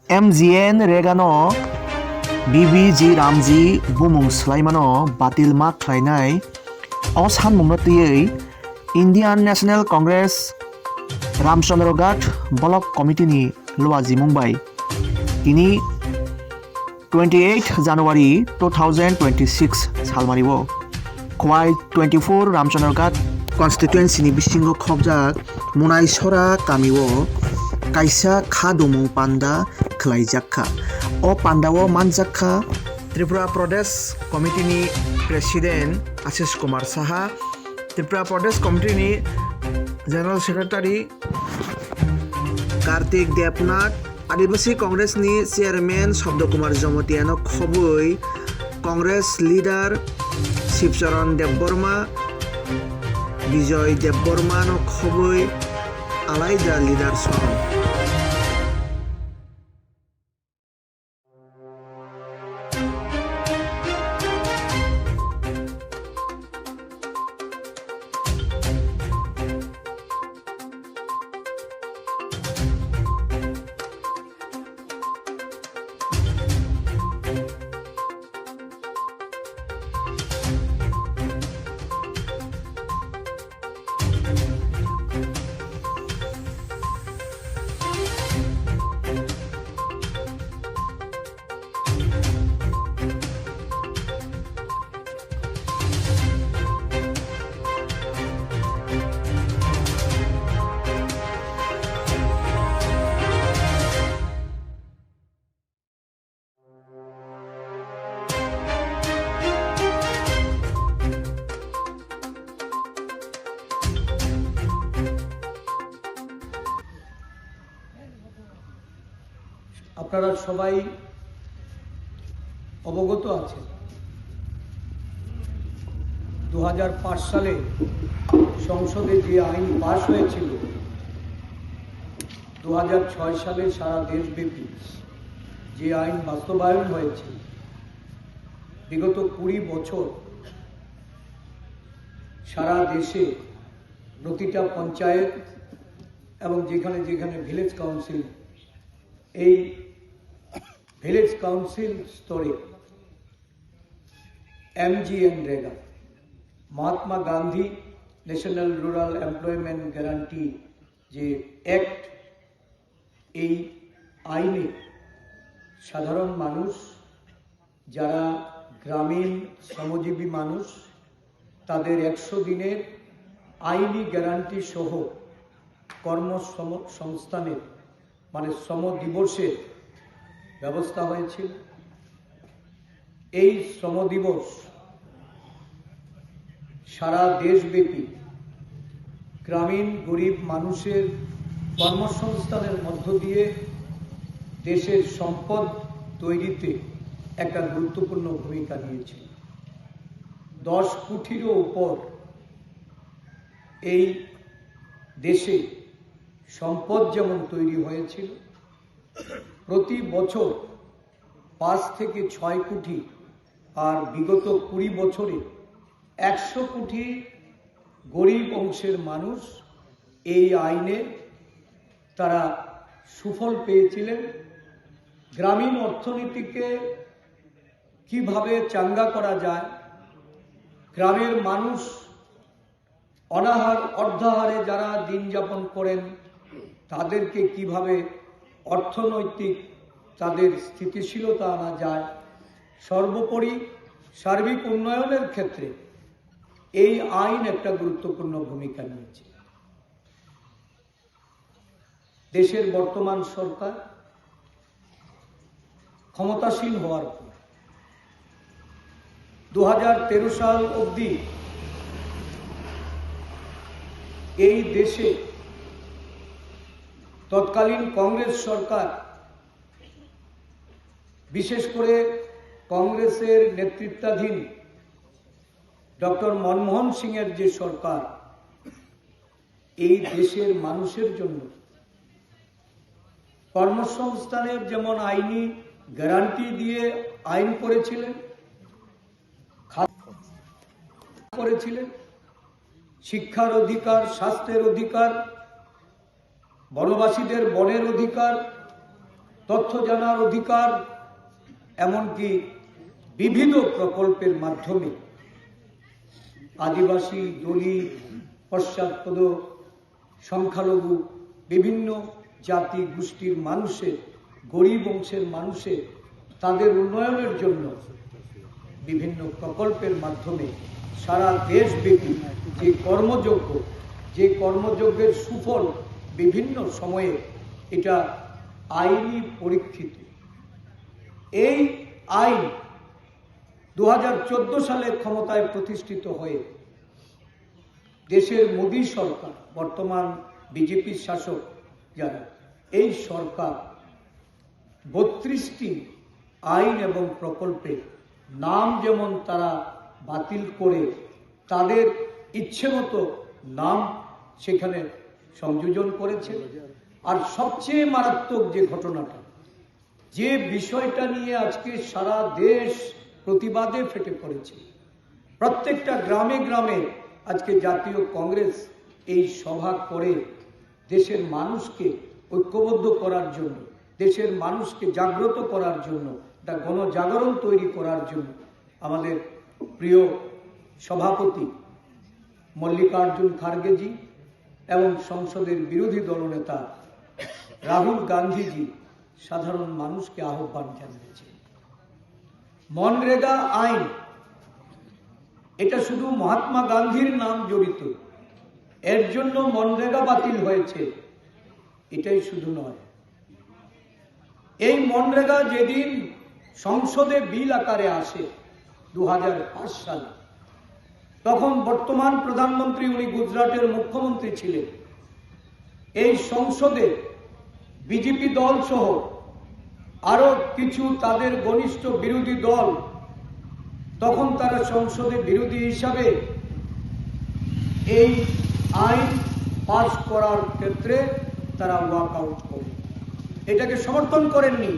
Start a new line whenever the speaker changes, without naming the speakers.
MGN रेगानो BBG Ramji बुमुं स्लाइमानो बातिल मा खालायनाय अ सानमुंनोतयै इन्डियान नेशनेल कांग्रेस रामचंद्र घाट ब्लक कमिटिनि लुवाजि मुंबाई इनि 28 जानुवारी 2026 सालमारिवो खवाई 24 रामचंद्र घाट कन्स्टिट्युएन्सिनि बिसिंगो खबजाक मुनाय सरा कामिवो काइसा खादुमु पान्डा खलाइजाखा अ पान्डावो मानजाखा त्रिपुरा प्रदेश कमिटिनि प्रेसिडेंट आशीष कुमार साहा त्रिपुरा प्रदेश कमिटिनि जनरल सेक्रेटारि कार्तिक देवनाथ आदिवासी कांग्रेसनि चेयरमैन शब्द कुमार जमतियानो खबै कांग्रेस लीडर शिवचरण देवबर्मा विजय देवबर्मा नो खबै आलायदा लीडर सं
আপনারা সবাই অবগত আছেন 2005 সালে সংসদে যে আইন পাস হয়েছিল 2006 সালে সারা দেশব্যাপী যে আইন বাস্তবায়ন হয়েছে বিগত 20 বছর সারা দেশে প্রতিটা পঞ্চায়েত এবং যেখানে যেখানে ভিলেজ কাউন্সিল এই ভিলেজ কাউন্সিল স্তরে MGN REGA Mahatma Gandhi national rural employment guarantee যে অ্যাক্ট এই আইনে সাধারণ মানুষ যারা গ্রামীণ শ্রমজীবী মানুষ তাদের 100 দিনের আইনি গ্যারান্টি সহ কর্মসংস্থানের মানে শ্রম দিবসের ব্যবস্থা হয়েছিল। এই শ্রম দিবস সারা দেশব্যাপী গ্রামীণ গরিব মানুষের কর্মসংস্থানের মধ্য দিয়ে দেশের সম্পদ তৈরিতে একটা গুরুত্বপূর্ণ ভূমিকা নিয়েছিল। 10 কোটিরও উপর এই দেশে সম্পদ যেমন তৈরি হয়েছিল প্রতি বছর 5 থেকে 6 কোটি আর বিগত 20 বছরে 100 কোটি গরিব অংশের মানুষ এই আইনে তারা সুফল পেয়েছিলেন। গ্রামীণ অর্থনীতিকে কিভাবে চাঙ্গা করা যায়, গ্রামের মানুষ অনাহার অর্ধাহারে যারা দিন যাপন করেন তাদেরকে কিভাবে অর্থনৈতিক তাদের স্থিতিশীলতা আনা যায়, সর্বোপরি সার্বিক উন্নয়নের ক্ষেত্রে এই আইন একটা গুরুত্বপূর্ণ ভূমিকা নিয়েছে। দেশের বর্তমান সরকার ক্ষমতাসীন হওয়ার পর 2013 সাল অবধি এই দেশে তৎকালীন কংগ্রেস সরকার বিশেষ করে কংগ্রেসের নেতৃত্বাধীন ডক্টর মনমোহন সিং এর যে সরকার এই দেশের মানুষের জন্য কর্মসংস্থানের যেমন আইনি গ্যারান্টি দিয়ে আইন করেছিলেন শিক্ষার অধিকার, স্বাস্থ্যের অধিকার, বনবাসীদের বনের অধিকার, তথ্য জানার অধিকার, এমনকি বিবিধ প্রকল্পের মাধ্যমে আদিবাসী, দলিত, পশ্চাৎপদ, সংখ্যালঘু বিভিন্ন জাতি গোষ্ঠীর মানুষের, গরিব অংশের মানুষের তাদের উন্নয়নের জন্য বিভিন্ন প্রকল্পের মাধ্যমে সারা দেশব্যাপী যে কর্মযজ্ঞের সুফল বিভিন্ন সময়ে এটা আইনি পরীক্ষিত। এই আইন 2014 সালে ক্ষমতায় প্রতিষ্ঠিত হয়ে দেশের মোদী সরকার, বর্তমান বিজেপি শাসক যারা, এই সরকার 32টি আইন এবং প্রকল্পে নাম যেমন তারা বাতিল করে তাদের ইচ্ছে মতো নাম সেখানে সংযোজন করেছে। আর সবচেয়ে মারাত্মক যে ঘটনাটা, যে বিষয়টা নিয়ে আজকে সারা দেশ প্রতিবাদে ফেটে পড়েছে, প্রত্যেকটা গ্রামে গ্রামে আজকে জাতীয় কংগ্রেস এই সভা করে দেশের মানুষকে ঐক্যবদ্ধ করার জন্য, দেশের মানুষকে জাগ্রত করার জন্য, একটা গণজাগরণ তৈরি করার জন্য আমাদের প্রিয় সভাপতি মল্লিকার্জুন খার্গেজি এবং সংসদের বিরোধী দলনেতা রাহুল গান্ধীজি সাধারণ মানুষকে আহ্বান জানিয়েছেন। মনরেগা আইন, এটা শুধু মহাত্মা গান্ধীর নাম জড়িত, এর জন্য মনরেগা বাতিল হয়েছে, এটাই শুধু নয়। এই মনরেগা যেদিন সংসদে বিল আকারে আসে 2005 সালে, তখন বর্তমান প্রধানমন্ত্রী, উনি গুজরাটের মুখ্যমন্ত্রী ছিলেন। এই সংসদে বিজেপি দল সহ আরো কিছু তাদের ঘনিষ্ঠ বিরোধী দল, তখন তারা সংসদে বিরোধী হিসাবে এই আইন পাস করার ক্ষেত্রে তারা ওয়াক আউট করে, এটাকে সমর্থন করেননি।